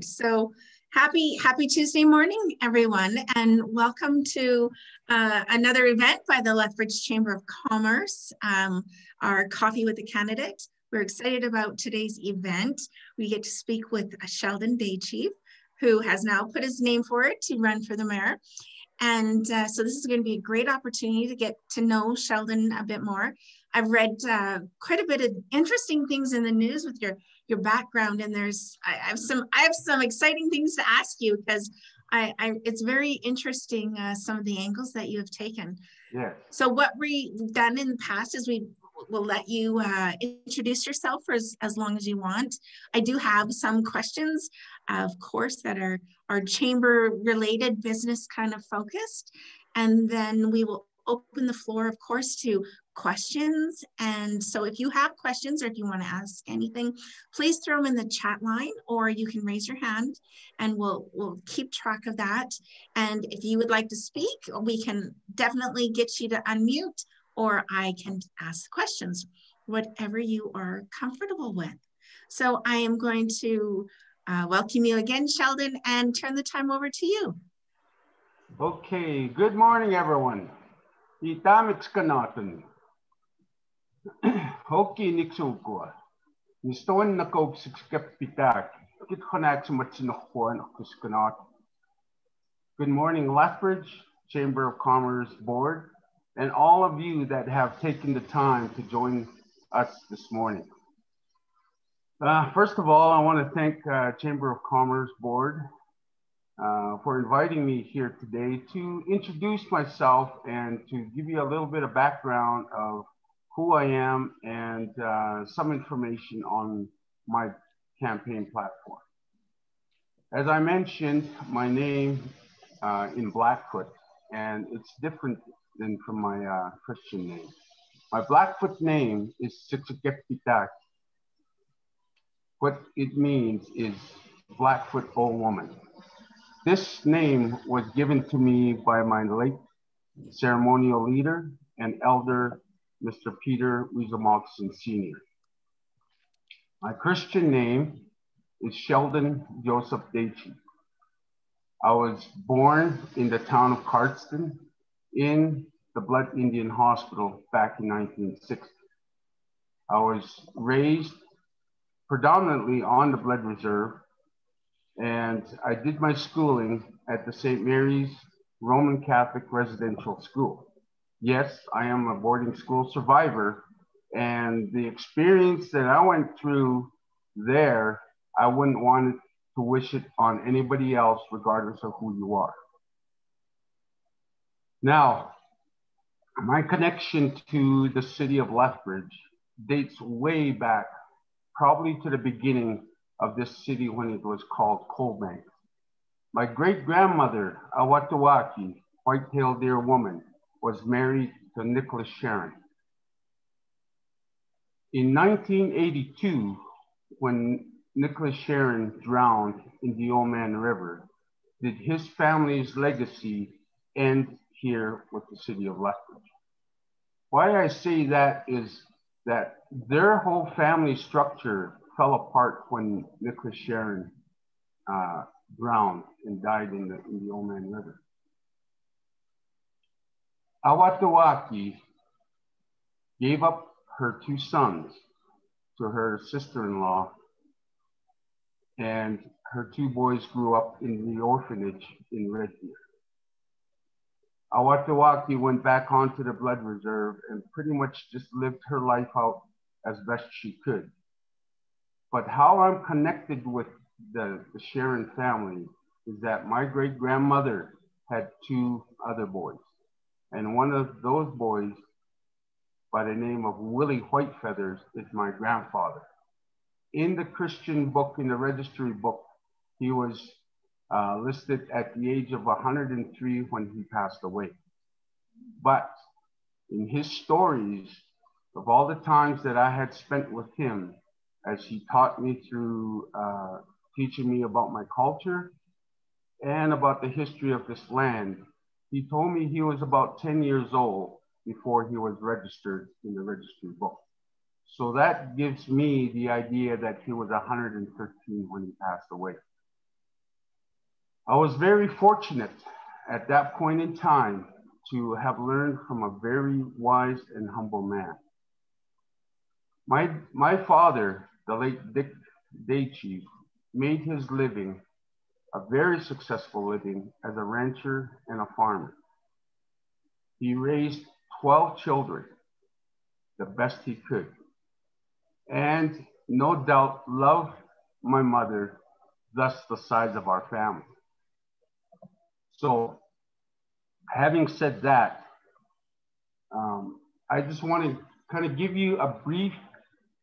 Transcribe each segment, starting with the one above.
So happy Tuesday morning, everyone, and welcome to another event by the Lethbridge Chamber of Commerce, our Coffee with the Candidate. We're excited about today's event. We get to speak with Sheldon Baychief, who has now put his name forward to run for the mayor. And so this is going to be a great opportunity to get to know Sheldon a bit more. I've read quite a bit of interesting things in the news with your background, and I have some exciting things to ask you because it's very interesting some of the angles that you have taken. Yes. So what we've done in the past is we will let you introduce yourself for as long as you want. I do have some questions, of course, that are chamber related, business kind of focused, and then we will open the floor, of course, to questions. And so if you have questions or if you want to ask anything, please throw them in the chat line, or you can raise your hand and we'll keep track of that. And if you would like to speak, we can definitely get you to unmute, or I can ask questions, whatever you are comfortable with. So I am going to welcome you again, Sheldon, and turn the time over to you. Okay, good morning, everyone. Itamits ka natin. Hoki niksugwa. Niston na kog sikskep pitak. Kit konak sumatsinokwan akuskanat. Good morning, Lethbridge Chamber of Commerce Board, and all of you that have taken the time to join us this morning. First of all, I want to thank Chamber of Commerce Board for inviting me here today to introduce myself and to give you a little bit of background of who I am and some information on my campaign platform. As I mentioned, my name in Blackfoot, and it's different than from my Christian name. My Blackfoot name is Sitsukepitak. What it means is Blackfoot old woman. This name was given to me by my late ceremonial leader and elder, Mr. Peter Wiesel-Moxon Sr. My Christian name is Sheldon Joseph Baychief. I was born in the town of Cardston in the Blood Indian Hospital back in 1960. I was raised predominantly on the Blood Reserve, and I did my schooling at the St. Mary's Roman Catholic Residential School. Yes, I am a boarding school survivor, and the experience that I went through there, I wouldn't want to wish it on anybody else, regardless of who you are. Now, my connection to the city of Lethbridge dates way back, probably to the beginning of this city when it was called Coalbank. My great-grandmother, Awatawaki, white-tailed deer woman, was married to Nicholas Sharon. In 1982, when Nicholas Sharon drowned in the Oman River, did his family's legacy end here with the city of Lethbridge? Why I say that is that their whole family structure fell apart when Nicholas Sharon drowned and died in the Oman River. Awatawaki gave up her two sons to her sister-in-law, and her two boys grew up in the orphanage in Red Deer. Awatawaki went back onto the Blood Reserve and pretty much just lived her life out as best she could. But how I'm connected with the Sharon family is that my great-grandmother had two other boys. And one of those boys, by the name of Willie Whitefeathers, is my grandfather. In the Christian book, in the registry book, he was listed at the age of 103 when he passed away. But in his stories of all the times that I had spent with him, as he taught me through teaching me about my culture and about the history of this land, he told me he was about 10 years old before he was registered in the registry book. So that gives me the idea that he was 113 when he passed away. I was very fortunate at that point in time to have learned from a very wise and humble man. My father, the late Dick Daychief, made his living, a very successful living, as a rancher and a farmer. He raised 12 children the best he could, and no doubt loved my mother, thus the size of our family. So, having said that, I just want to kind of give you a brief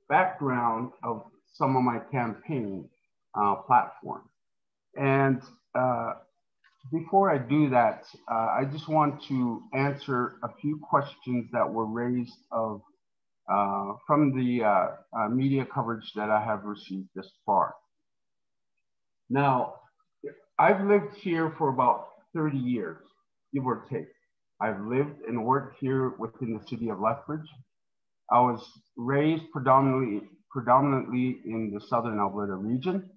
background of some of my campaign platform. And before I do that, I just want to answer a few questions that were raised from the media coverage that I have received thus far. Now, I've lived here for about 30 years, give or take. I've lived and worked here within the city of Lethbridge. I was raised predominantly in the Southern Alberta region,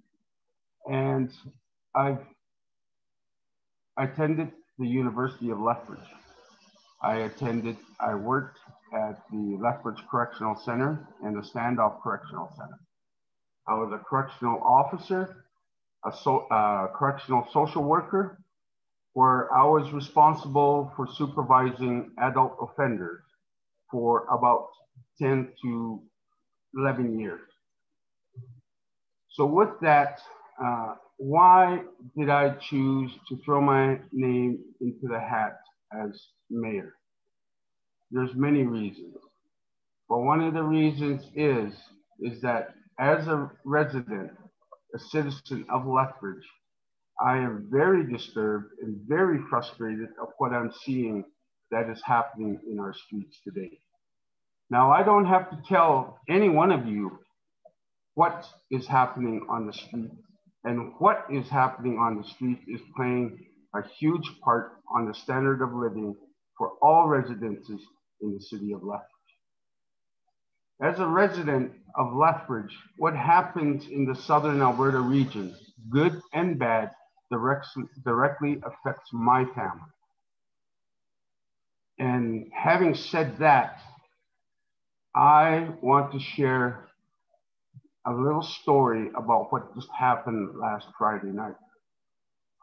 and I've attended the University of Lethbridge. I worked at the Lethbridge Correctional Center and the Standoff Correctional Center. I was a correctional officer, a correctional social worker, where I was responsible for supervising adult offenders for about 10 to 11 years. So with that, why did I choose to throw my name into the hat as mayor? There's many reasons, but one of the reasons is that as a resident, a citizen of Lethbridge, I am very disturbed and very frustrated of what I'm seeing that is happening in our streets today. Now, I don't have to tell any one of you what is happening on the street, and what is happening on the street is playing a huge part on the standard of living for all residents in the city of Lethbridge. As a resident of Lethbridge, what happens in the Southern Alberta region, good and bad, directly affects my family. And having said that, I want to share a little story about what just happened last Friday night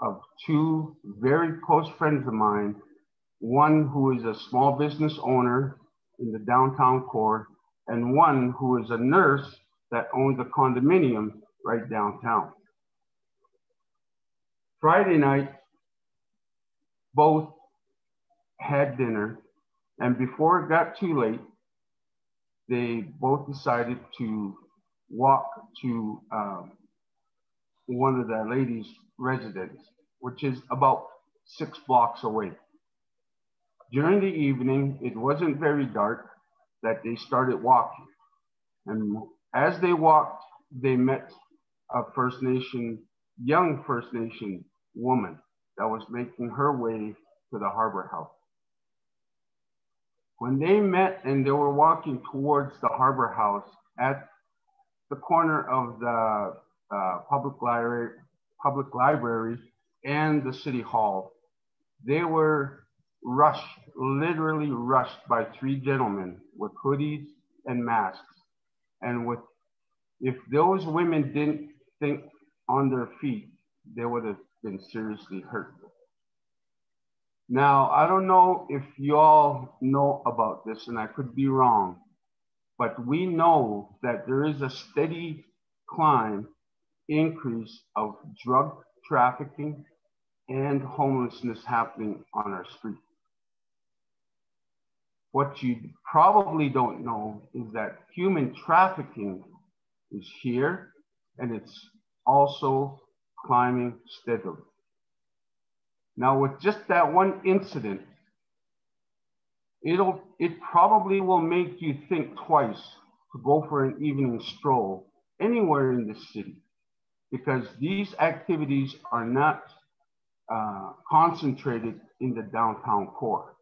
of two very close friends of mine, one who is a small business owner in the downtown core, and one who is a nurse that owns a condominium right downtown. Friday night, both had dinner, and before it got too late, they both decided to walk to one of the ladies' residence, which is about 6 blocks away. During the evening, it wasn't very dark that they started walking. And as they walked, they met a young First Nation woman that was making her way to the Harbor House. When they met and they were walking towards the Harbor House at the corner of the public library and the city hall, they were literally rushed by 3 gentlemen with hoodies and masks. And if those women didn't think on their feet, they would have been seriously hurt. Now, I don't know if you all know about this, and I could be wrong, but we know that there is a steady increase of drug trafficking and homelessness happening on our streets. What you probably don't know is that human trafficking is here, and it's also climbing steadily. Now, with just that one incident, it probably will make you think twice to go for an evening stroll anywhere in the city, because these activities are not concentrated in the downtown core.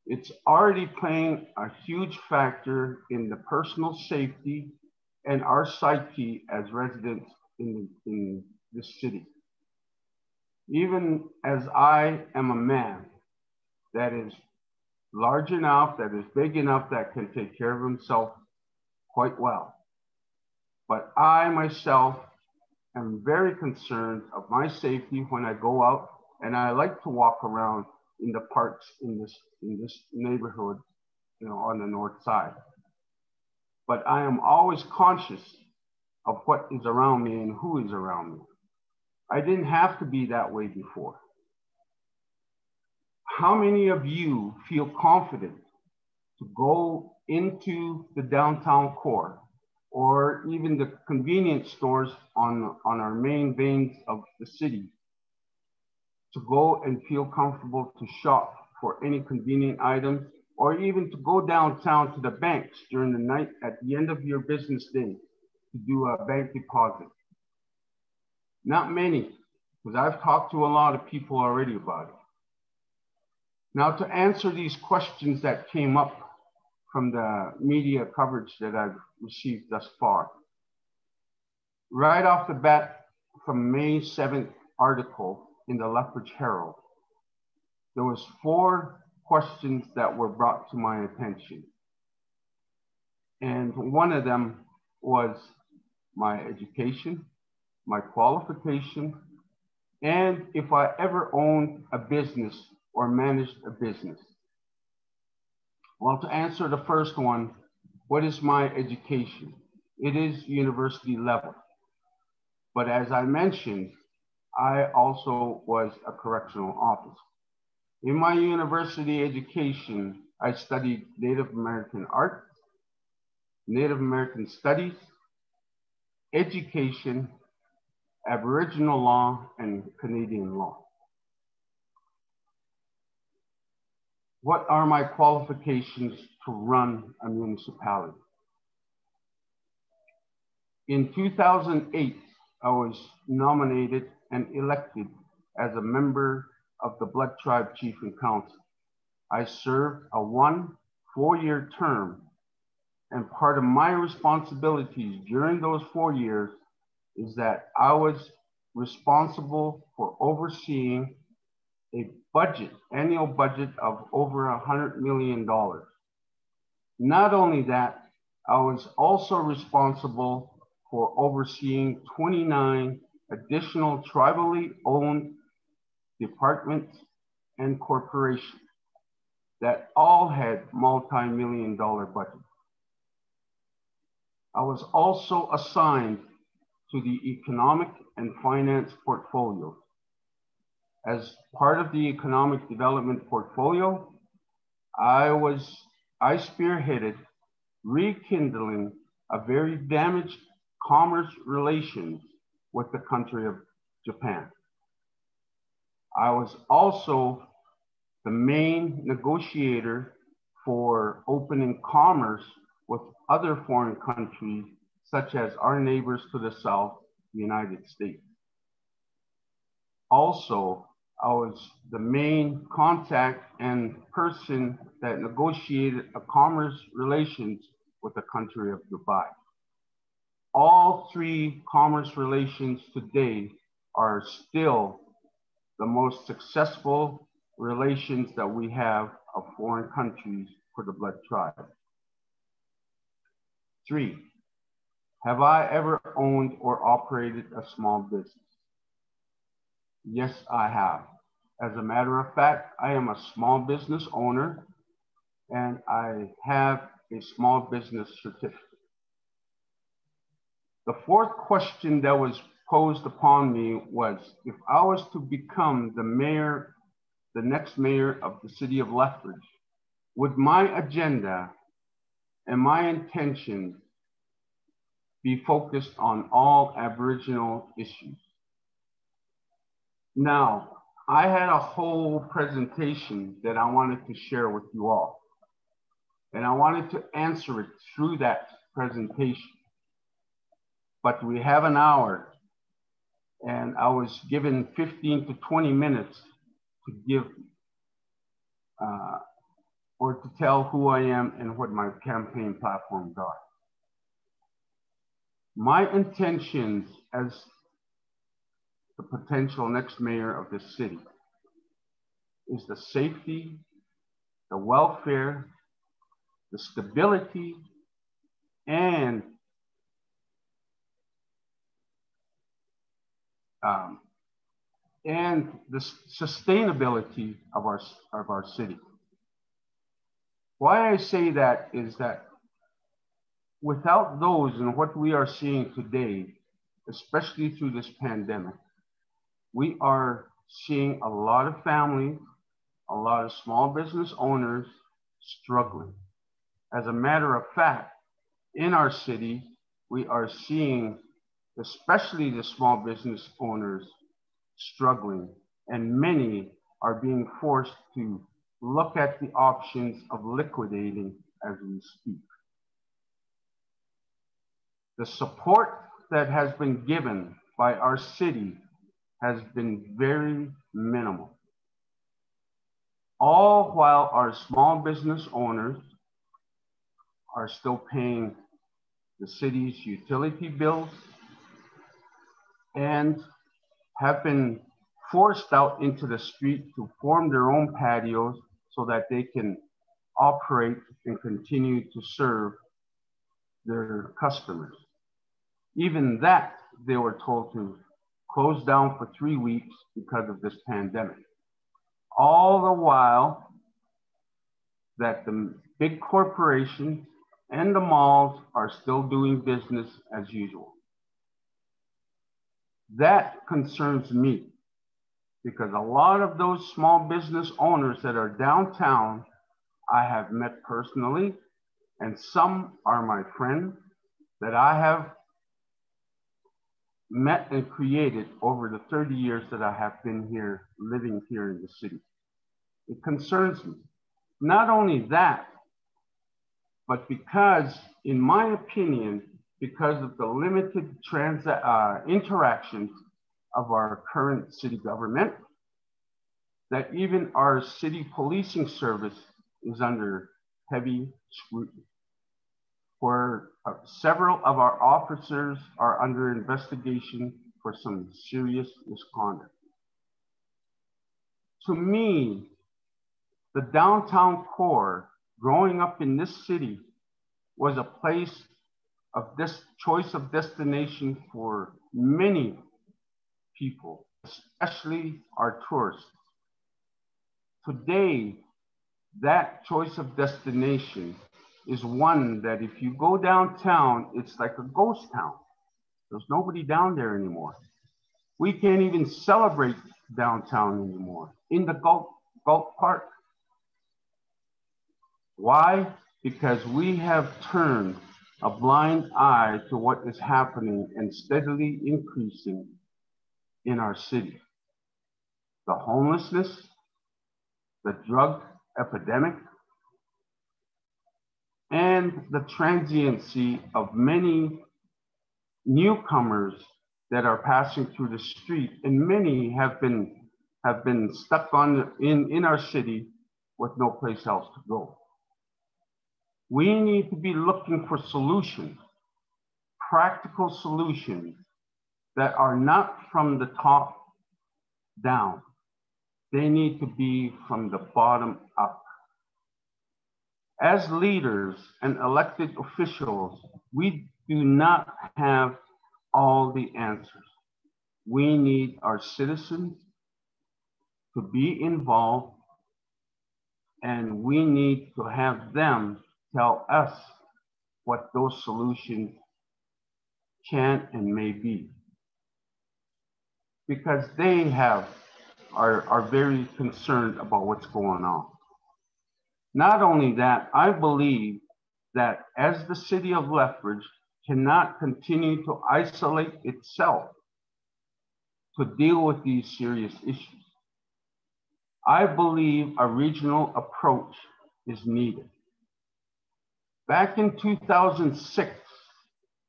It's already playing a huge factor in the personal safety and our psyche as residents in this city. even as I am a man that is large enough, that is big enough, that can take care of himself quite well. But I myself am very concerned of my safety when I go out, and I like to walk around in the parks in this neighborhood, you know, on the north side. But I am always conscious of what is around me and who is around me. I didn't have to be that way before. How many of you feel confident to go into the downtown core or even the convenience stores on our main veins of the city to go and feel comfortable to shop for any convenient items, or even to go downtown to the banks during the night at the end of your business day to do a bank deposit? Not many, because I've talked to a lot of people already about it. Now, to answer these questions that came up from the media coverage that I've received thus far, right off the bat, from May 7th article in the Lethbridge Herald, there was 4 questions that were brought to my attention. And one of them was my education, my qualification, and if I ever owned a business or managed a business. Well, to answer the first one, what is my education? It is university level. But as I mentioned, I also was a correctional officer. In my university education, I studied Native American art, Native American studies, education, Aboriginal law, and Canadian law. What are my qualifications to run a municipality? In 2008, I was nominated and elected as a member of the Blood Tribe Chief and Council. I served a 4-year term, and part of my responsibilities during those 4 years is that I was responsible for overseeing a budget, annual budget of over $100 million. Not only that, I was also responsible for overseeing 29 additional tribally owned departments and corporations that all had multi-million-dollar budgets. I was also assigned to the economic and finance portfolio. As part of the economic development portfolio, I spearheaded rekindling a very damaged commerce relations with the country of Japan. I was also the main negotiator for opening commerce with other foreign countries, such as our neighbors to the south, the United States. Also, I was the main contact and person that negotiated a commerce relations with the country of Dubai. All 3 commerce relations today are still the most successful relations that we have of foreign countries for the Blood Tribe. 3, have I ever owned or operated a small business? Yes, I have. As a matter of fact, I am a small business owner and I have a small business certificate. The 4th question that was posed upon me was, if I was to become the mayor, the next mayor of the city of Lethbridge, would my agenda and my intention be focused on all Aboriginal issues? Now, I had a whole presentation that I wanted to share with you all, and I wanted to answer it through that presentation. But we have an hour, and I was given 15 to 20 minutes to give or to tell who I am and what my campaign platforms are. My intentions as the potential next mayor of this city is the safety, the welfare, the stability, and the sustainability of our city. Why I say that is that without those and what we are seeing today, especially through this pandemic, we are seeing a lot of families, a lot of small business owners struggling. As a matter of fact, in our city, we are seeing especially the small business owners struggling, and many are being forced to look at the options of liquidating as we speak. The support that has been given by our city has been very minimal. All while our small business owners are still paying the city's utility bills and have been forced out into the street to form their own patios so that they can operate and continue to serve their customers. Even that, they were told to close down for 3 weeks because of this pandemic. All the while that the big corporations and the malls are still doing business as usual. That concerns me because a lot of those small business owners that are downtown, I have met personally, and some are my friends that I have met and created over the 30 years that I have been here, living here in the city. It concerns me. Not only that, but because, in my opinion, because of the limited interactions of our current city government, that even our city policing service is under heavy scrutiny, where several of our officers are under investigation for some serious misconduct. To me, the downtown core, growing up in this city, was a place of this choice of destination for many people, especially our tourists. Today, that choice of destination is one that if you go downtown, it's like a ghost town. There's nobody down there anymore. We can't even celebrate downtown anymore in the Gulf Park. Why? Because we have turned a blind eye to what is happening and steadily increasing in our city. The homelessness, the drug epidemic, and the transiency of many newcomers that are passing through the street, and many have been stuck in our city with no place else to go. We need to be looking for solutions, practical solutions that are not from the top down. They need to be from the bottom up. As leaders and elected officials, we do not have all the answers. We need our citizens to be involved, and we need to have them tell us what those solutions can and may be. Because they are very concerned about what's going on. Not only that, I believe that as the city of Lethbridge cannot continue to isolate itself to deal with these serious issues, I believe a regional approach is needed. Back in 2006,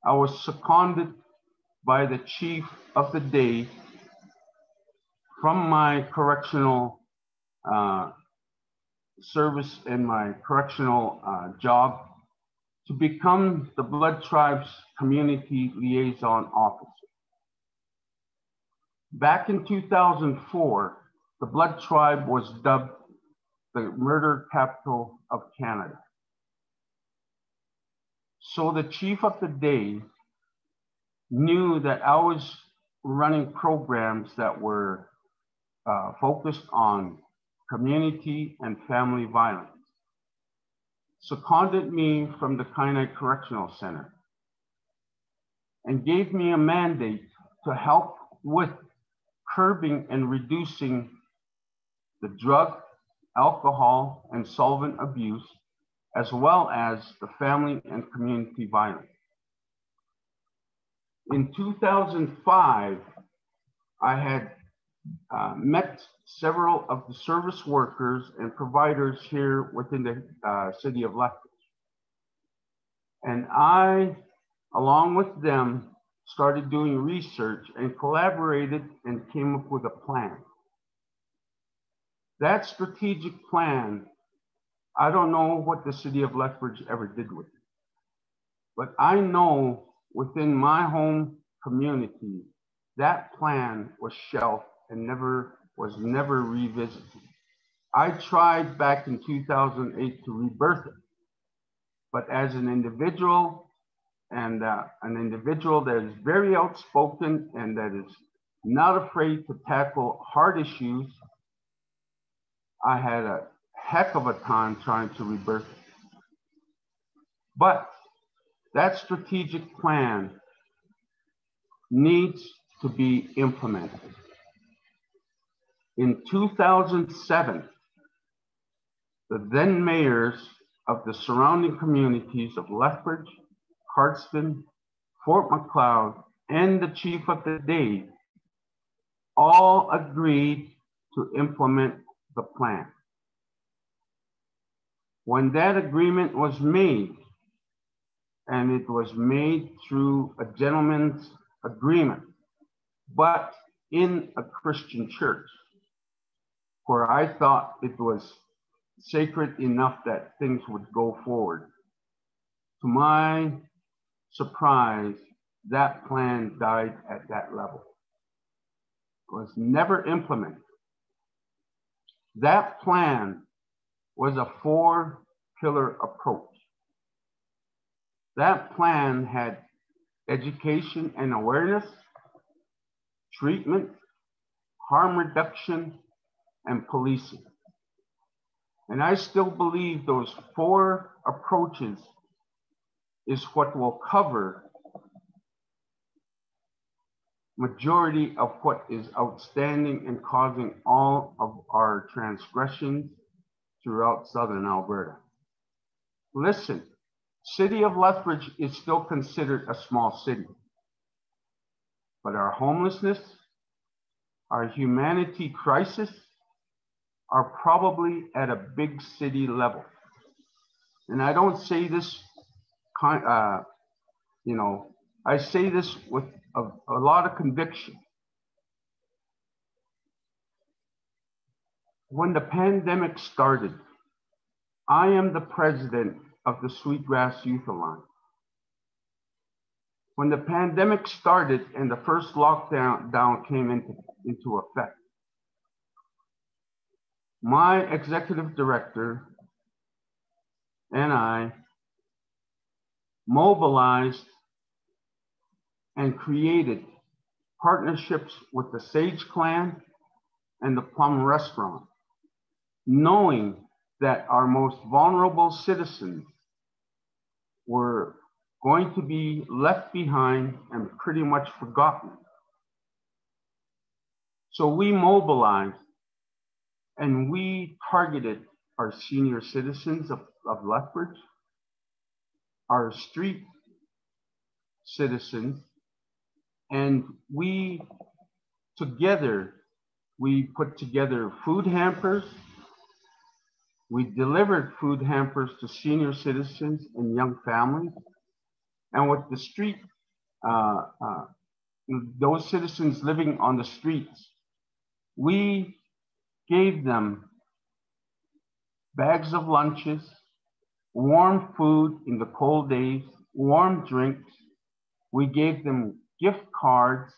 I was seconded by the chief of the day from my correctional service and my correctional job to become the Blood Tribes Community Liaison Officer. Back in 2004, the Blood Tribe was dubbed the murder capital of Canada. So the chief of the day knew that I was running programs that were focused on community and family violence. Seconded me from the Kainai Correctional Center and gave me a mandate to help with curbing and reducing the drug, alcohol, and solvent abuse, as well as the family and community violence. In 2005, I had met several of the service workers and providers here within the city of Lethbridge. And I, along with them, started doing research and collaborated and came up with a plan. That strategic plan, I don't know what the city of Lethbridge ever did with it, but I know within my home community, that plan was shelved and was never revisited. I tried back in 2008 to rebirth it, but as an individual, and an individual that is very outspoken and that is not afraid to tackle hard issues, I had a heck of a time trying to rebirth it. But that strategic plan needs to be implemented. In 2007, the then mayors of the surrounding communities of Lethbridge, Cardston, Fort Macleod, and the chief of the day all agreed to implement the plan. When that agreement was made, and it was made through a gentleman's agreement, but in a Christian church, where I thought it was sacred enough that things would go forward. To my surprise, that plan died at that level. It was never implemented. That plan was a 4-pillar approach. That plan had education and awareness, treatment, harm reduction, and policing. And I still believe those 4 approaches is what will cover majority of what is outstanding and causing all of our transgressions throughout Southern Alberta. Listen, City of Lethbridge is still considered a small city, but our homelessness, our humanity crisis are probably at a big city level. And I don't say this, I say this with a lot of conviction. When the pandemic started, I am the president of the Sweetgrass Youth Alliance. When the pandemic started and the first lockdown came into effect, my executive director and I mobilized and created partnerships with the Sage Clan and the Plum Restaurant, knowing that our most vulnerable citizens were going to be left behind and pretty much forgotten. So we mobilized and we targeted our senior citizens of Lethbridge, our street citizens, and we put together food hampers. We delivered food hampers to senior citizens and young families. And with the street, those citizens living on the streets, we gave them bags of lunches, warm food in the cold days, warm drinks. We gave them gift cards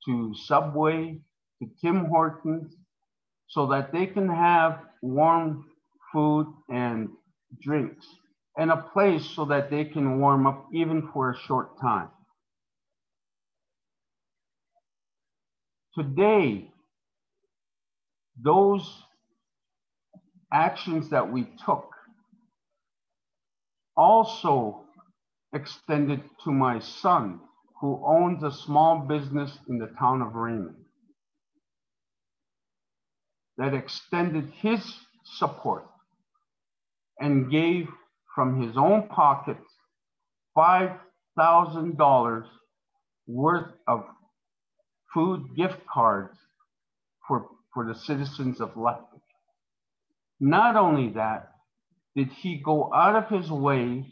to Subway, to Tim Hortons so that they can have warm food and drinks and a place so that they can warm up even for a short time. Today, those actions that we took also extended to my son, who owns a small business in the town of Raymond, that extended his support and gave from his own pocket $5,000 worth of food gift cards for the citizens of Lethbridge. Not only that, did he go out of his way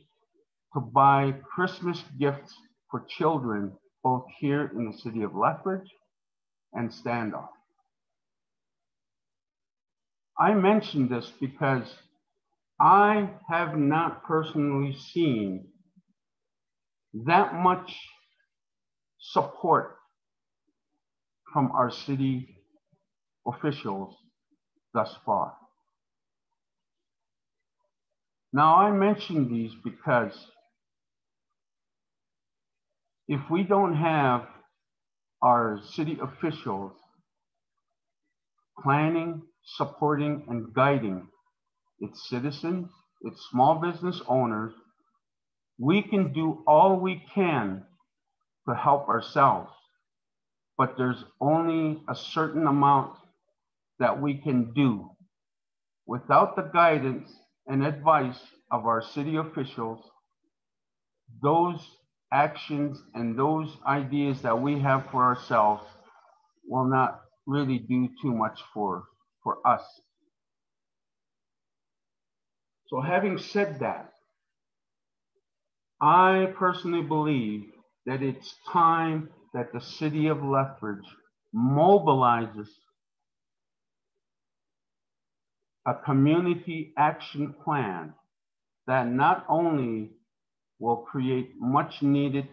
to buy Christmas gifts for children, both here in the city of Lethbridge and Standoff. I mention this because I have not personally seen that much support from our city officials thus far. Now, I mention these because if we don't have our city officials planning, supporting, and guiding its citizens, its small business owners, we can do all we can to help ourselves, but there's only a certain amount that we can do. Without the guidance and advice of our city officials, those actions and those ideas that we have for ourselves will not really do too much for us. So having said that, I personally believe that it's time that the city of Lethbridge mobilizes a community action plan that not only will create much needed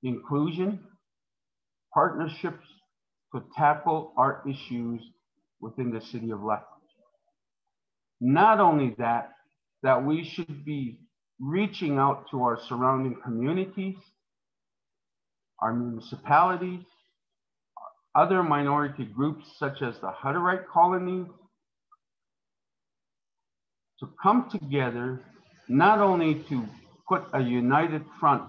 inclusion, partnerships to tackle our issues within the city of Lethbridge. Not only that, that we should be reaching out to our surrounding communities, our municipalities, other minority groups such as the Hutterite colonies, to come together, not only to put a united front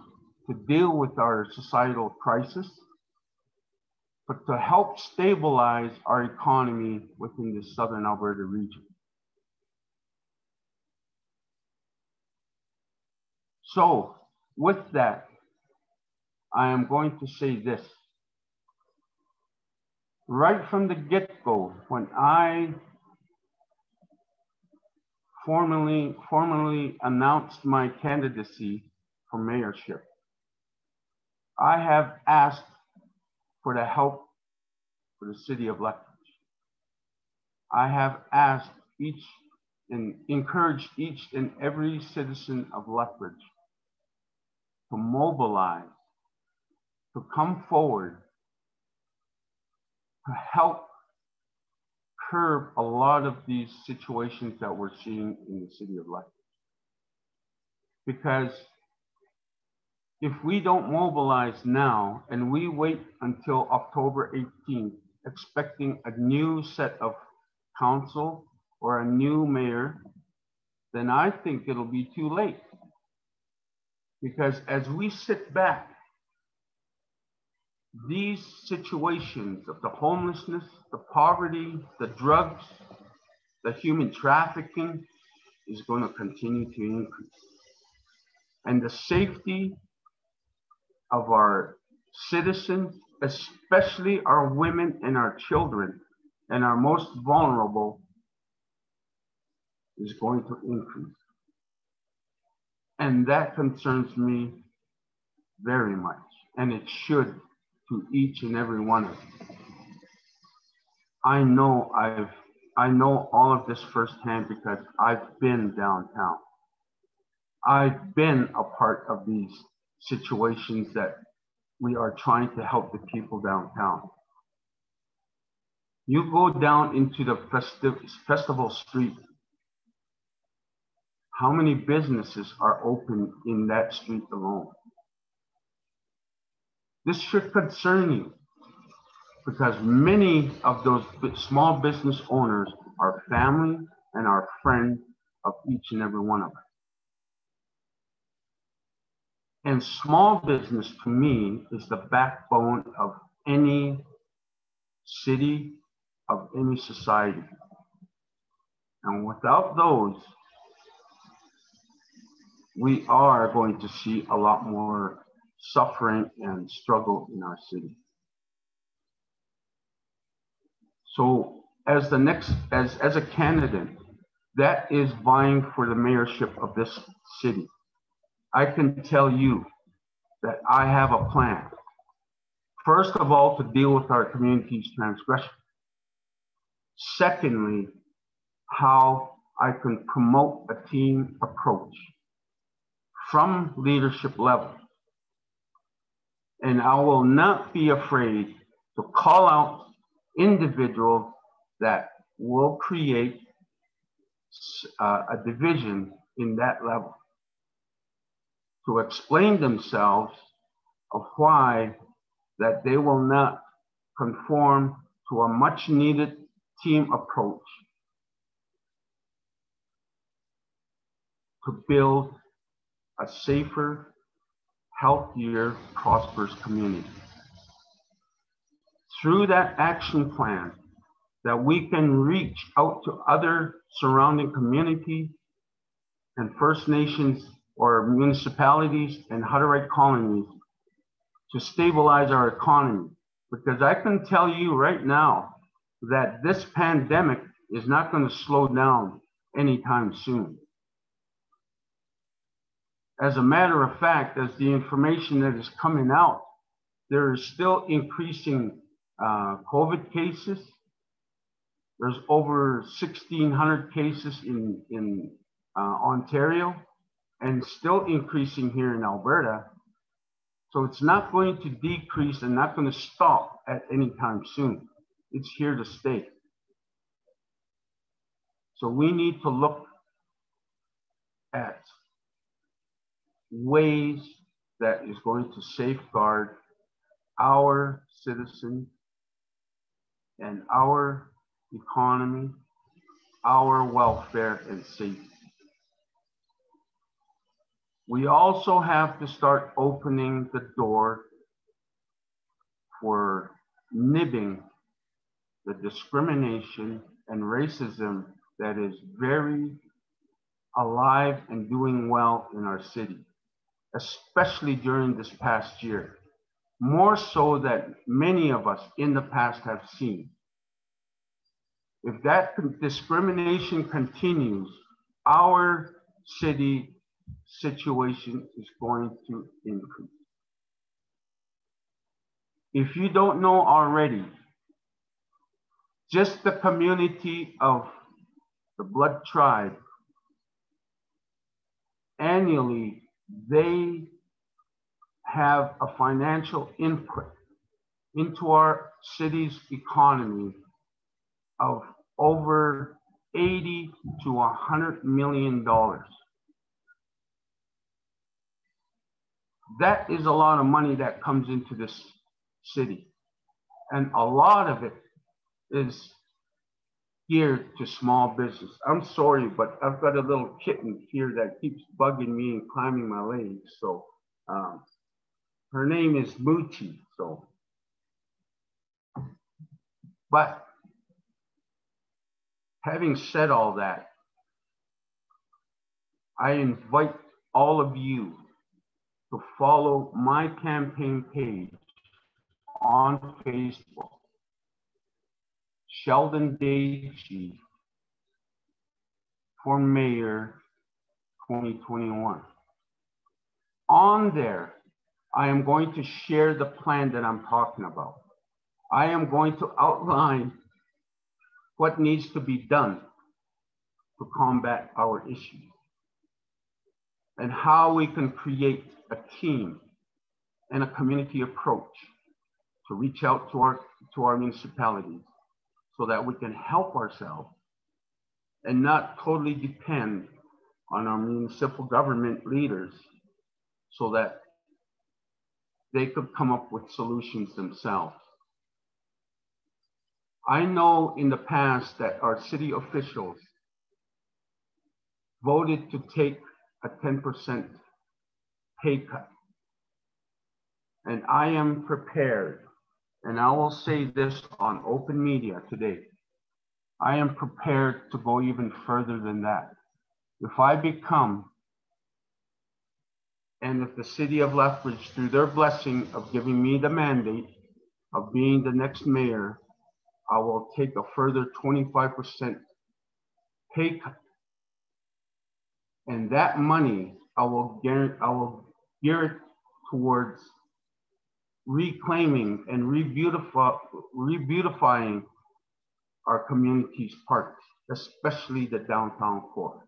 to deal with our societal crisis, but to help stabilize our economy within the Southern Alberta region. So with that, I am going to say this. Right from the get-go, when I formally announced my candidacy for mayorship, I have asked for the help for the city of Lethbridge. I have asked each and encouraged each and every citizen of Lethbridge to mobilize, to come forward, to help curb a lot of these situations that we're seeing in the city of Lethbridge. Because if we don't mobilize now and we wait until October 18th, expecting a new set of council or a new mayor, then I think it'll be too late. Because as we sit back, these situations of the homelessness, the poverty, the drugs, the human trafficking is going to continue to increase. And the safety of our citizens, especially our women and our children and our most vulnerable, is going to increase. And that concerns me very much, and it should to each and every one of you. I know all of this firsthand because I've been downtown. I've been a part of these situations that we are trying to help the people downtown. You go down into the festival street. How many businesses are open in that street alone? This should concern you because many of those small business owners are family and are friends of each and every one of us. And small business to me is the backbone of any city, of any society. And without those, we are going to see a lot more suffering and struggle in our city. So as a candidate that is vying for the mayorship of this city, I can tell you that I have a plan. First of all, to deal with our community's transgression. Secondly, how I can promote a team approach from leadership level. And I will not be afraid to call out individuals that will create a division in that level, to explain themselves of why that they will not conform to a much needed team approach to build a safer, healthier, prosperous community. Through that action plan, that we can reach out to other surrounding communities and First Nations or municipalities and Hutterite colonies to stabilize our economy. Because I can tell you right now that this pandemic is not going to slow down anytime soon. As a matter of fact, as the information that is coming out, there is still increasing COVID cases. There's over 1,600 cases in Ontario and still increasing here in Alberta. So it's not going to decrease and not going to stop at any time soon. It's here to stay. So we need to look at ways that is going to safeguard our citizens and our economy, our welfare and safety. We also have to start opening the door for nibbing the discrimination and racism that is very alive and doing well in our city, especially during this past year, more so that many of us in the past have seen. If that discrimination continues, our city situation is going to increase. If you don't know already, just the community of the Blood Tribe, annually, they have a financial input into our city's economy of over $80 to $100 million. That is a lot of money that comes into this city. And a lot of it is geared to small business. I'm sorry, but I've got a little kitten here that keeps bugging me and climbing my legs. So her name is Moochie. So, but having said all that, I invite all of you to follow my campaign page on Facebook, Sheldon Daichi for Mayor 2021. On there, I am going to share the plan that I'm talking about. I am going to outline what needs to be done to combat our issues and how we can create a team and a community approach to reach out to our municipalities so that we can help ourselves and not totally depend on our municipal government leaders so that they could come up with solutions themselves. I know in the past that our city officials voted to take a 10% pay cut. And I am prepared, and I will say this on open media today, I am prepared to go even further than that. If I become, and if the city of Lethbridge, through their blessing of giving me the mandate of being the next mayor, I will take a further 25% pay cut. And that money, I will gear it towards reclaiming and rebeautifying our community's parks, especially the downtown core.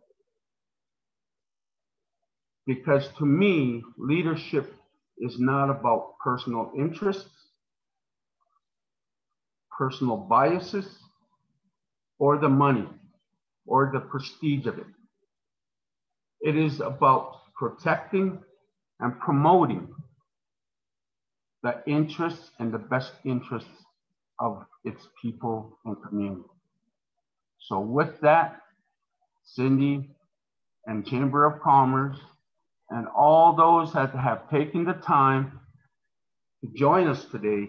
Because to me, leadership is not about personal interests, personal biases, or the money, or the prestige of it. It is about protecting and promoting the interests and the best interests of its people and community. So with that, Cindy and Chamber of Commerce and all those that have taken the time to join us today,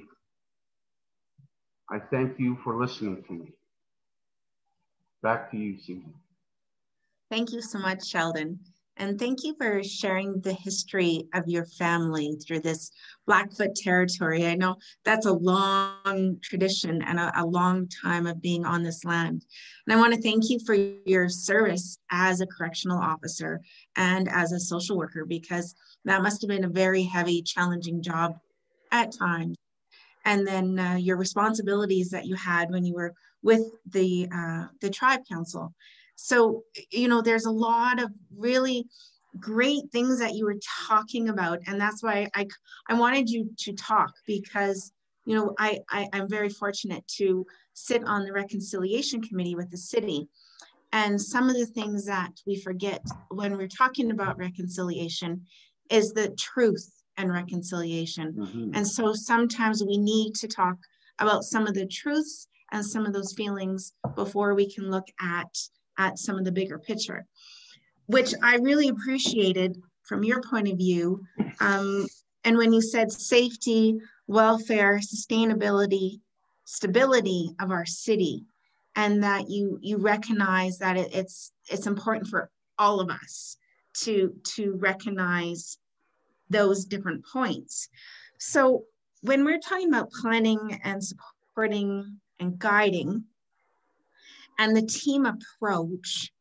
I thank you for listening to me. Back to you, Cindy. Thank you so much, Sheldon. And thank you for sharing the history of your family through this Blackfoot territory. I know that's a long tradition and a long time of being on this land. And I want to thank you for your service as a correctional officer and as a social worker, because that must have been a very heavy, challenging job at times. And then your responsibilities that you had when you were with the tribe council. So, you know, there's a lot of really great things that you were talking about. And that's why I wanted you to talk, because, you know, I'm very fortunate to sit on the reconciliation committee with the city. And some of the things that we forget when we're talking about reconciliation is the truth and reconciliation. Mm-hmm. And so sometimes we need to talk about some of the truths and some of those feelings before we can look at some of the bigger picture, which I really appreciated from your point of view. And when you said safety, welfare, sustainability, stability of our city, and that you recognize that it's important for all of us to recognize those different points. So when we're talking about planning and supporting and guiding, and the team approach,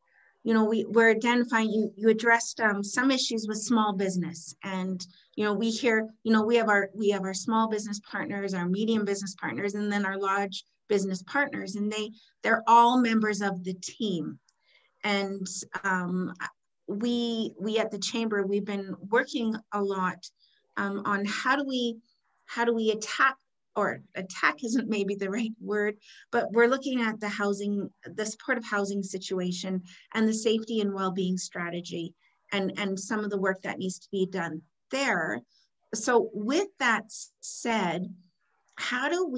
you know, we're identifying, you addressed some issues with small business. And, you know, we hear, you know, we have our small business partners, our medium business partners, and then our large business partners, and they're all members of the team. And we at the Chamber, we've been working a lot on how do we attack, or attack isn't maybe the right word, but we're looking at the supportive housing situation and the safety and well-being strategy and some of the work that needs to be done there. So with that said, how do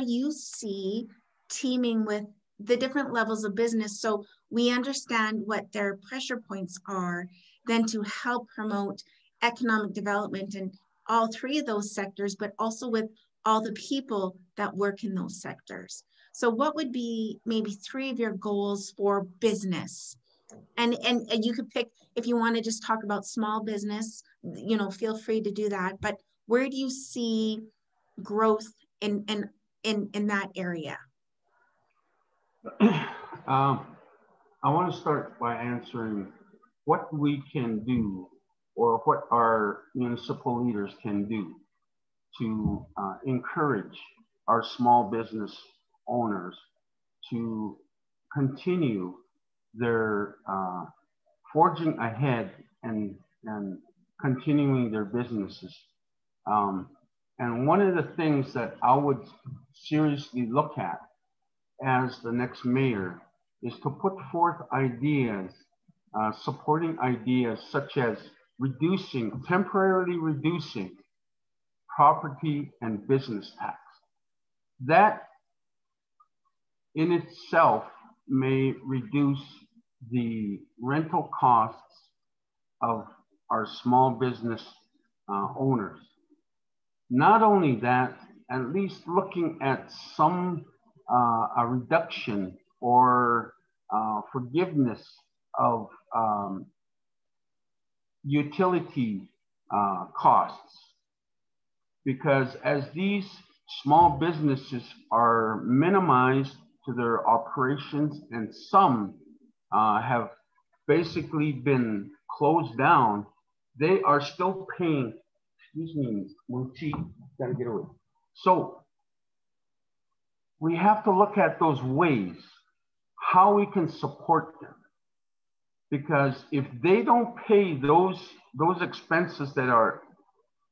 you see teaming with the different levels of business so we understand what their pressure points are, then to help promote economic development in all three of those sectors, but also with all the people that work in those sectors? So what would be maybe 3 of your goals for business? And you could pick, if you want to just talk about small business, you know, feel free to do that. But where do you see growth in that area? I want to start by answering what we can do, or what our municipal leaders can do to encourage our small business owners to continue their forging ahead and continuing their businesses. And one of the things that I would seriously look at as the next mayor is to put forth ideas, supporting ideas such as temporarily reducing property and business tax. That in itself may reduce the rental costs of our small business owners. Not only that, at least looking at some a reduction or forgiveness of utility costs. Because as these small businesses are minimized to their operations and some have basically been closed down, they are still paying, excuse me, Muchi, gotta get away. So we have to look at those ways, how we can support them. Because if they don't pay those expenses that are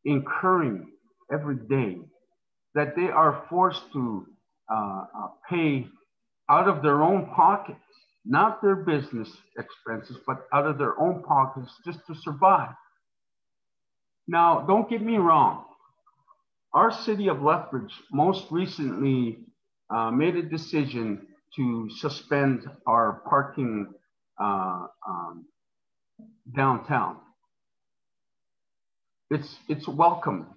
incurring every day, that they are forced to pay out of their own pockets, not their business expenses, but out of their own pockets just to survive. Now, don't get me wrong. Our city of Lethbridge most recently made a decision to suspend our parking downtown. It's welcome,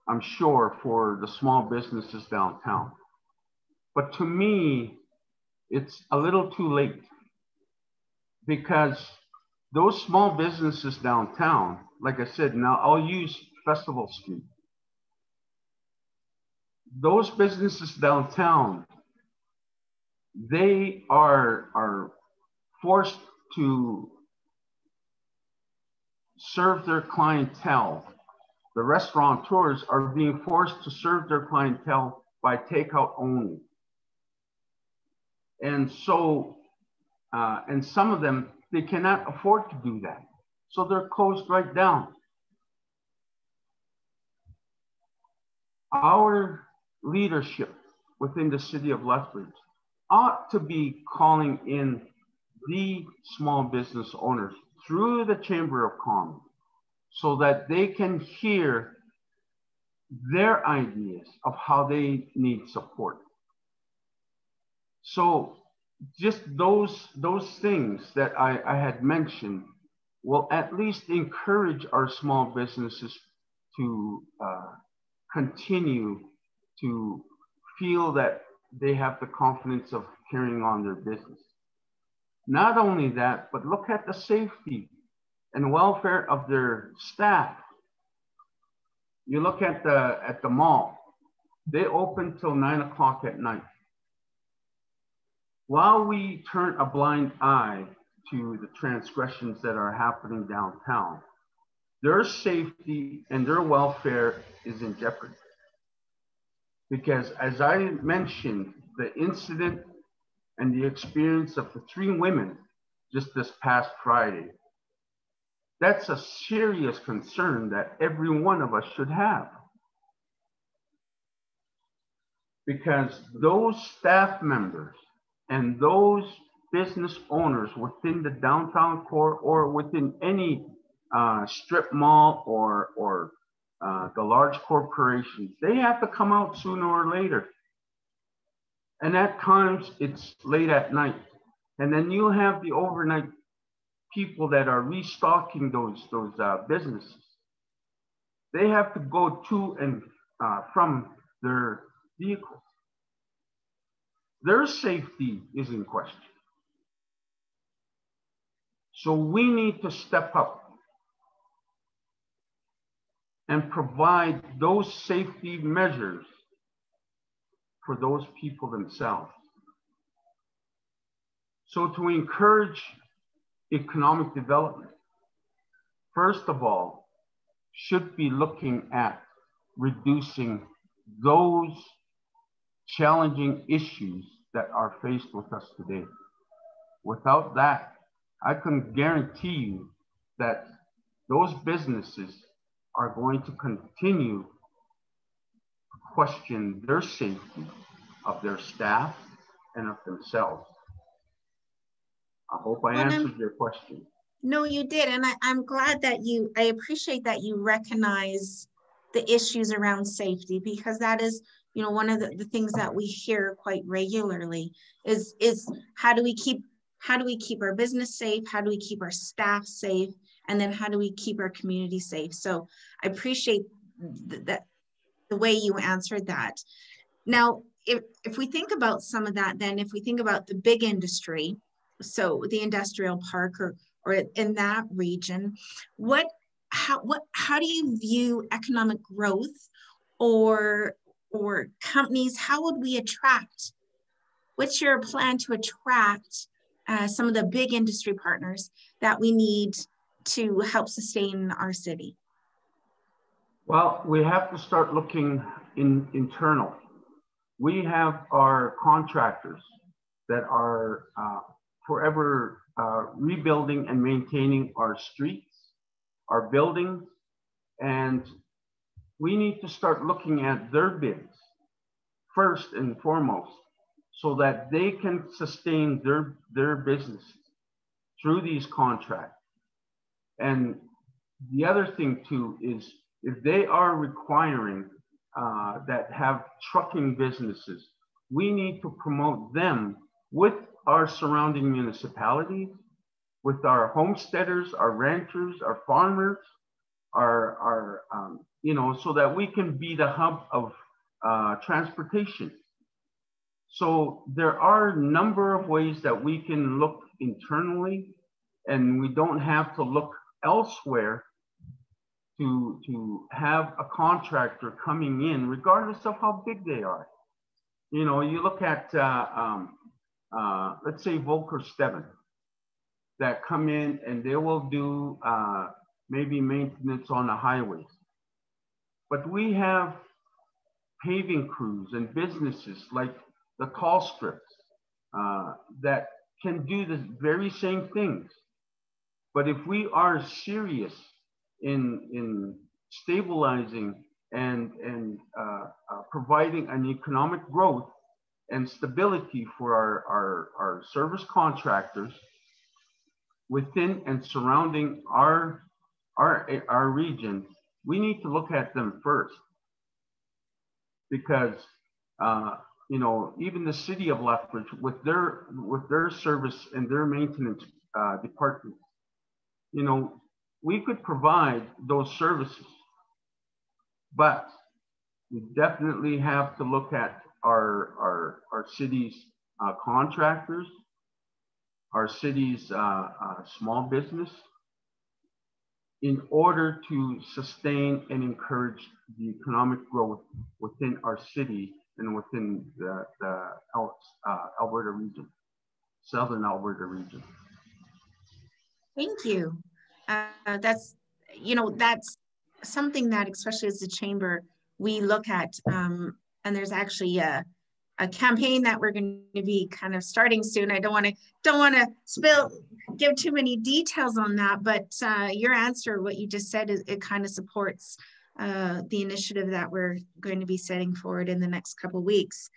I'm sure, for the small businesses downtown. But to me, it's a little too late, because those small businesses downtown, like I said, now I'll use Festival Street. Those businesses downtown, they are forced to serve their clientele. The restaurateurs are being forced to serve their clientele by takeout only. And so, and some of them, they cannot afford to do that. So they're closed right down. Our leadership within the city of Lethbridge ought to be calling in the small business owners through the Chamber of Commerce so that they can hear their ideas of how they need support. So just those things that I had mentioned will at least encourage our small businesses to continue to feel that they have the confidence of carrying on their business. Not only that, but look at the safety and welfare of their staff. You look at the mall, they open till 9 o'clock at night. While we turn a blind eye to the transgressions that are happening downtown, their safety and their welfare is in jeopardy. Because as I mentioned, the incident and the experience of the 3 women just this past Friday, that's a serious concern that every one of us should have. Because those staff members and those business owners within the downtown core or within any strip mall or the large corporations, they have to come out sooner or later. And at times it's late at night. And then you have the overnight people that are restocking those businesses. They have to go to and from their vehicles. Their safety is in question. So we need to step up and provide those safety measures for those people themselves. So to encourage economic development, first of all, should be looking at reducing those challenging issues that are faced with us today. Without that, I can guarantee you that those businesses are going to continue to question their safety of their staff and of themselves. I hope I answered your question. No, you did. And I'm glad that I appreciate that you recognize the issues around safety, because that is, one of the things that we hear quite regularly is how do we keep our business safe? How do we keep our staff safe? And then how do we keep our community safe? So I appreciate that the way you answered that. Now, if we think about some of that, then if we think about the big industry, so the industrial park or in that region, how do you view economic growth or companies? How would we attract? What's your plan to attract some of the big industry partners that we need to help sustain our city? Well, we have to start looking internal. We have our contractors that are forever rebuilding and maintaining our streets, our buildings, and we need to start looking at their bids first and foremost, so that they can sustain their business through these contracts. And the other thing too is, if they are requiring that have trucking businesses, we need to promote them with our surrounding municipalities, with our homesteaders, our ranchers, our farmers, our so that we can be the hub of transportation. So there are a number of ways that we can look internally, and we don't have to look elsewhere to have a contractor coming in, regardless of how big they are. You look at, let's say Volker Steven, that come in and they will do maybe maintenance on the highways. But we have paving crews and businesses like the call strips that can do the very same things. But if we are serious in stabilizing and providing an economic growth and stability for our service contractors within and surrounding our region, we need to look at them first, because even the city of Lethbridge with their service and their maintenance department, we could provide those services, but we definitely have to look at our city's contractors, our city's small business, in order to sustain and encourage the economic growth within our city and within the Alberta region, Southern Alberta region. Thank you. That's something that, especially as a chamber, we look at, and there's actually a campaign that we're going to be kind of starting soon. I don't want to give too many details on that, but your answer, what you just said, it kind of supports the initiative that we're going to be setting forward in the next couple of weeks.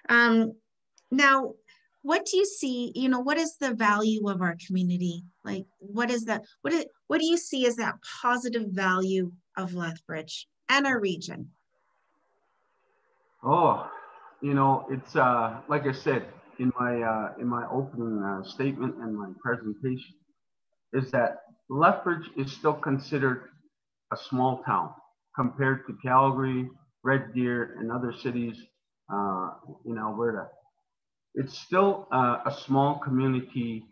Now, what do you see, what is the value of our community? Like, what do you see as that positive value of Lethbridge and our region? Oh, it's like I said in my opening statement and my presentation, is that Lethbridge is still considered a small town compared to Calgary, Red Deer, and other cities in Alberta. It's still a small community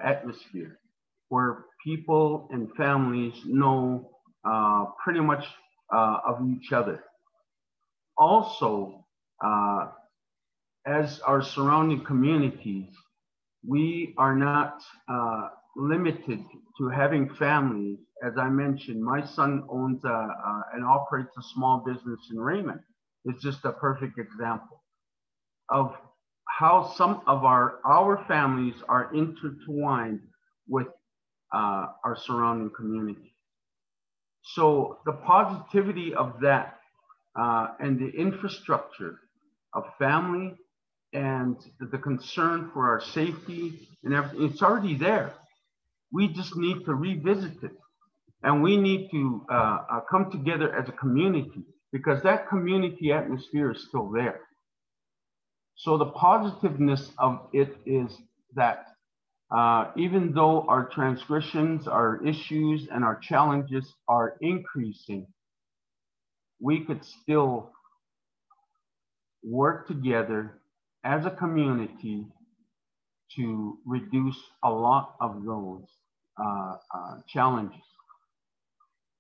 atmosphere where people and families know pretty much of each other. Also, as our surrounding communities, we are not limited to having families. As I mentioned, my son owns and operates a small business in Raymond. It's just a perfect example of how some of our families are intertwined with our surrounding community. So the positivity of that and the infrastructure of family and the concern for our safety and everything, it's already there. We just need to revisit it. And we need to come together as a community, because that community atmosphere is still there. So the positiveness of it is that even though our transgressions, our issues, and our challenges are increasing, we could still work together as a community to reduce a lot of those challenges.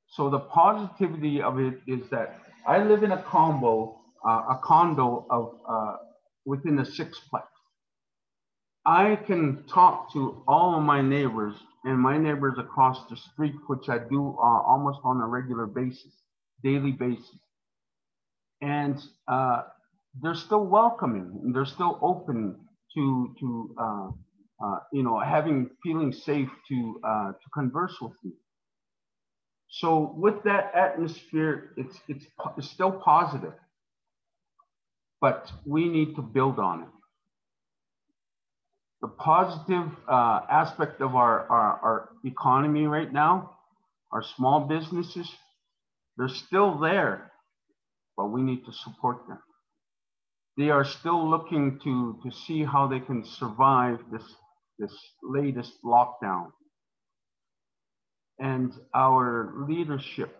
So the positivity of it is that I live in a condo of within a sixplex. I can talk to all of my neighbors and my neighbors across the street, which I do almost on a regular basis, daily basis. And they're still welcoming, and they're still open to you know, feeling safe to converse with me. So with that atmosphere, it's still positive, but we need to build on it. The positive aspect of our economy right now, our small businesses, they're still there, but we need to support them. They are still looking to see how they can survive this latest lockdown. And our leadership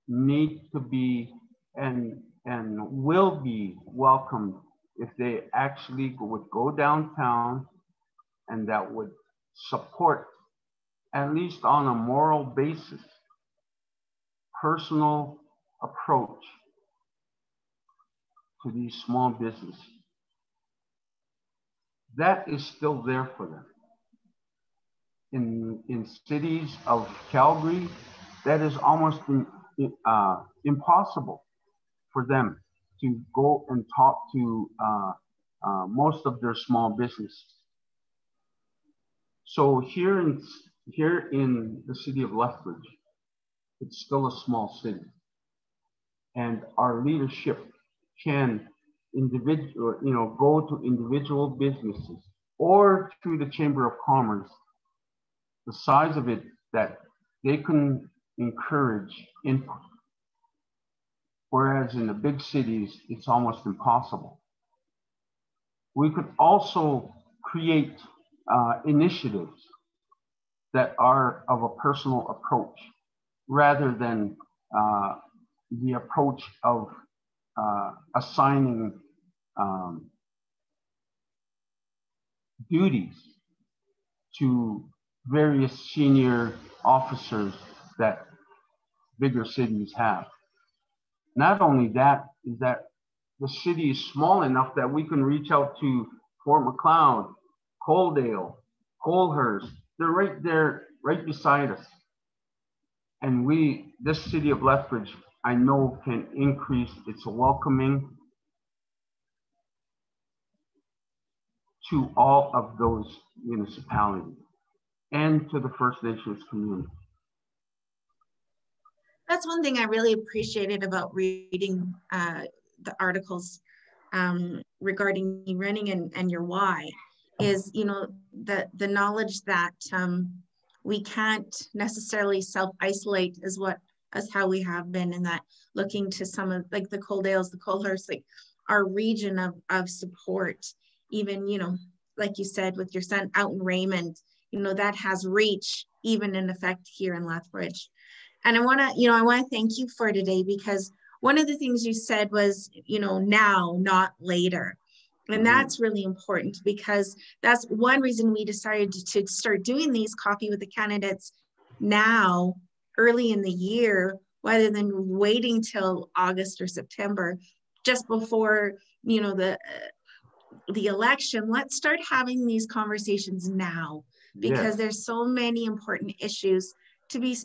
need to be and will be welcomed if they actually would go downtown, and that would support, at least on a moral basis, personal approach to these small businesses. That is still there for them. In cities of Calgary, that is almost impossible for them to go and talk to most of their small businesses. So here in the city of Lethbridge, it's still a small city, and our leadership can go to individual businesses or through the Chamber of Commerce, the size of it, that they can encourage input. Whereas in the big cities, it's almost impossible. We could also create initiatives that are of a personal approach, rather than the approach of assigning duties to various senior officers that bigger cities have. Not only that, is that the city is small enough that we can reach out to Fort McLeod, Coaldale, Colehurst. They're right there, right beside us. And this city of Lethbridge, I know, can increase its welcoming to all of those municipalities and to the First Nations community. That's one thing I really appreciated about reading the articles regarding you running and your why is, the knowledge that we can't necessarily self-isolate as how we have been, and that looking to some of like the Coaldales, the Colehurst, like our region of support, even, like you said, with your son out in Raymond, that has reach even in effect here in Lethbridge. And I want to thank you for today, because one of the things you said was, now, not later. And that's really important, because that's one reason we decided to start doing these Coffee with the Candidates now, early in the year, rather than waiting till August or September, just before, the election. Let's start having these conversations now, because there's so many important issues to be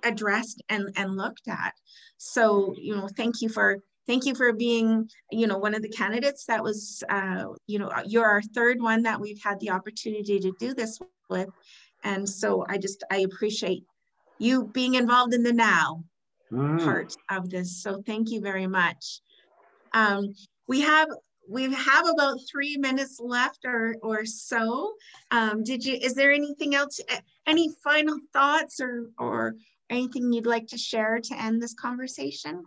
addressed and looked at. So, thank you for being, one of the candidates that was, you're our third one that we've had the opportunity to do this with. And so I appreciate you being involved in the now part of this. So thank you very much. We have we have about 3 minutes left or so. Is there anything else, any final thoughts or anything you'd like to share to end this conversation?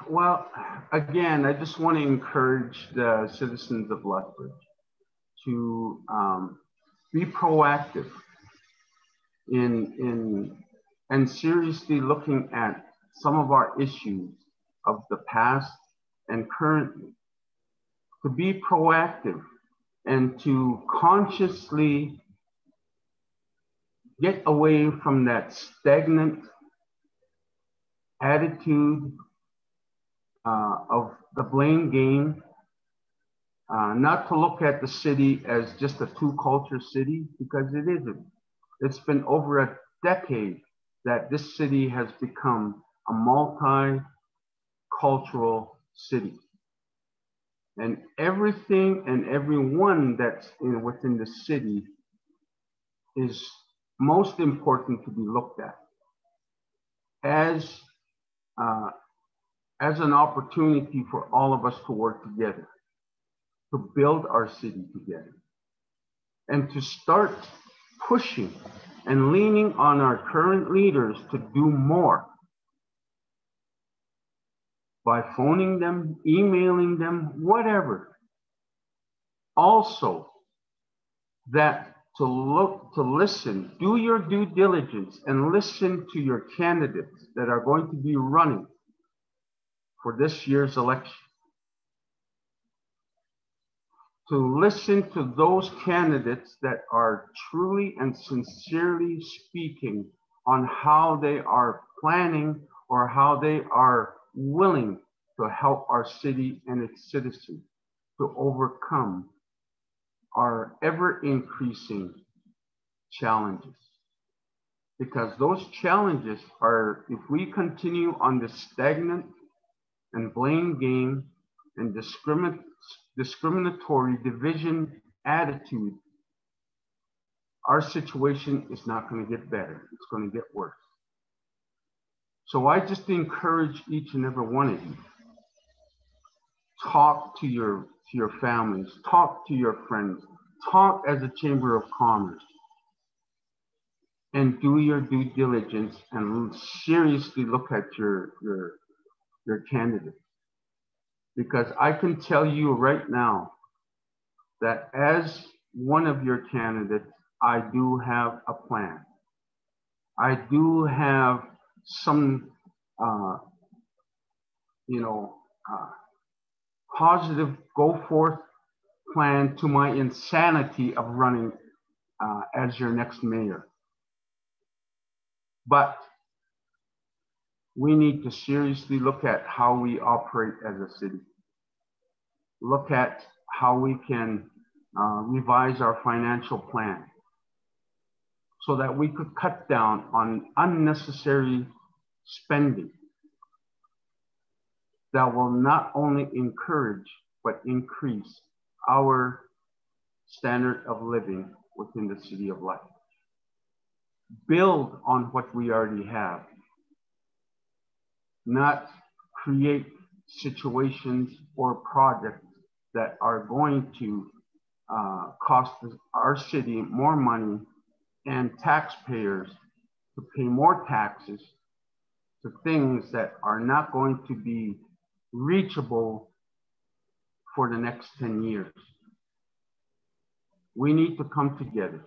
Well, again, I just want to encourage the citizens of Lethbridge to be proactive and seriously looking at some of our issues of the past and currently, to be proactive and to consciously get away from that stagnant attitude of the blame game, not to look at the city as just a two-culture city, because it isn't. It's been over a decade that this city has become a multi-cultural city. And everything and everyone that's within the city is most important to be looked at as an opportunity for all of us to work together, to build our city together, and to start pushing and leaning on our current leaders to do more by phoning them, emailing them, whatever. Also, that to listen, do your due diligence and listen to your candidates that are going to be running for this year's election. To listen to those candidates that are truly and sincerely speaking on how they are planning or how they are willing to help our city and its citizens to overcome our ever-increasing challenges. Because those challenges are, if we continue on this stagnant and blame game and discriminatory division attitude, our situation is not going to get better. It's going to get worse. So I just encourage each and every one of you, talk to your families, talk to your friends, talk as a Chamber of Commerce, and do your due diligence and seriously look at your candidate. Because I can tell you right now that as one of your candidates, I do have a plan. I do have some, positive go forth plan to my insanity of running as your next mayor. But we need to seriously look at how we operate as a city. Look at how we can revise our financial plan so that we could cut down on unnecessary spending that will not only encourage but increase our standard of living within the city of Lethbridge. Build on what we already have, not create situations or projects that are going to cost our city more money and taxpayers to pay more taxes to things that are not going to be reachable for the next 10 years. We need to come together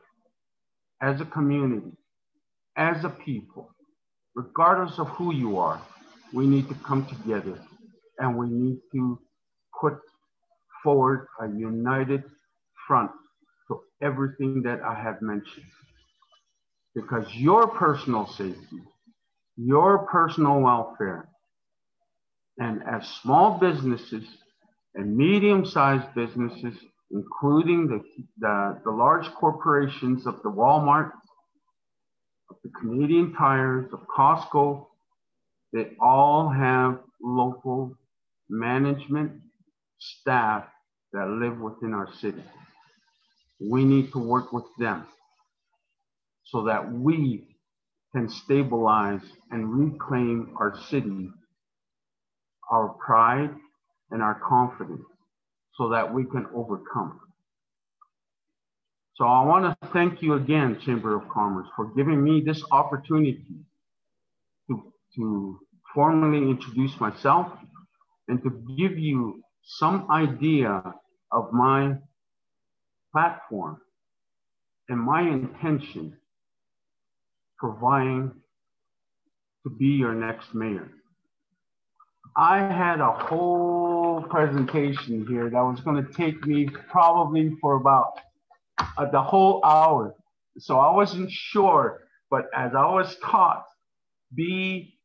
as a community, as a people, regardless of who you are. We need to come together and we need to put forward a united front to everything that I have mentioned. Because your personal safety, your personal welfare, and as small businesses and medium-sized businesses, including the large corporations of the Walmart, of the Canadian Tires, of Costco, they all have local management staff that live within our city. We need to work with them so that we can stabilize and reclaim our city, our pride and our confidence, so that we can overcome. So I want to thank you again, Chamber of Commerce, for giving me this opportunity to formally introduce myself and to give you some idea of my platform and my intention for vying to be your next mayor. I had a whole presentation here that was going to take me probably for about the whole hour. So I wasn't sure, but as I was taught, be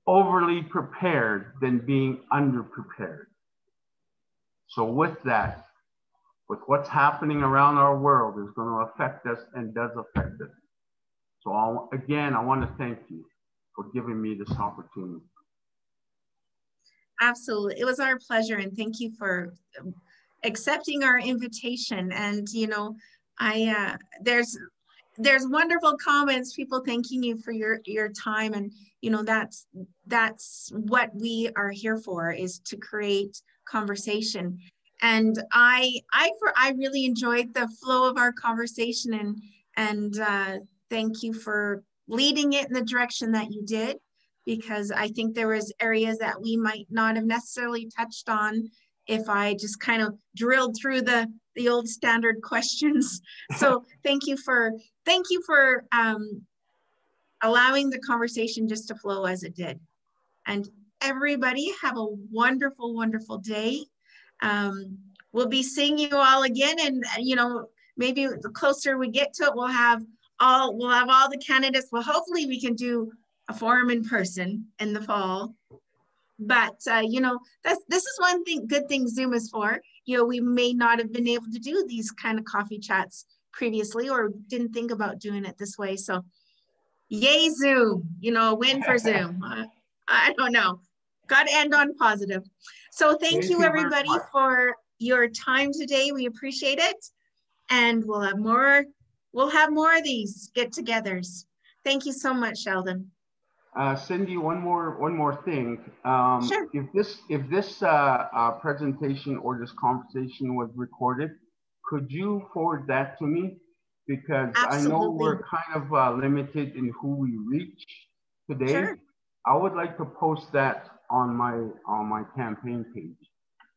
overly prepared than being underprepared. So with that, with what's happening around our world is going to affect us and does affect us. So again, I want to thank you for giving me this opportunity. Absolutely. It was our pleasure. And thank you for accepting our invitation. And, you know, there's wonderful comments, people thanking you for your time. And, you know, that's what we are here for, is to create conversation. And I really enjoyed the flow of our conversation, and thank you for leading it in the direction that you did, because I think there was areas that we might not have necessarily touched on if I just kind of drilled through the old standard questions. So thank you for allowing the conversation just to flow as it did. And everybody have a wonderful, wonderful day. We'll be seeing you all again, and you know, maybe the closer we get to it, we'll have all the candidates. Well, hopefully we can do a forum in person in the fall. But you know, this is one good thing Zoom is for. You know, we may not have been able to do these kind of coffee chats previously, or didn't think about doing it this way. So yay Zoom, you know, win for Zoom. I don't know, got to end on positive. So thank you everybody for your time today. We appreciate it, and we'll have more of these get-togethers. Thank you so much, Sheldon. Cindy, one more thing. Sure. If this presentation or this conversation was recorded, could you forward that to me? Because absolutely. I know we're kind of limited in who we reach today. Sure. I would like to post that on my campaign page,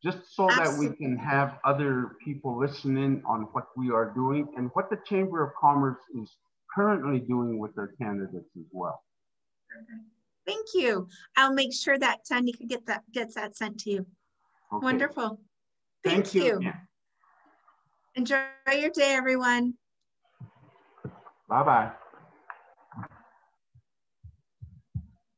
just so that we can have other people listening on what we are doing and what the Chamber of Commerce is currently doing with their candidates as well. Thank you. I'll make sure that Tanika gets that sent to you. Okay. Wonderful. Thank you. Yeah. Enjoy your day, everyone. Bye-bye.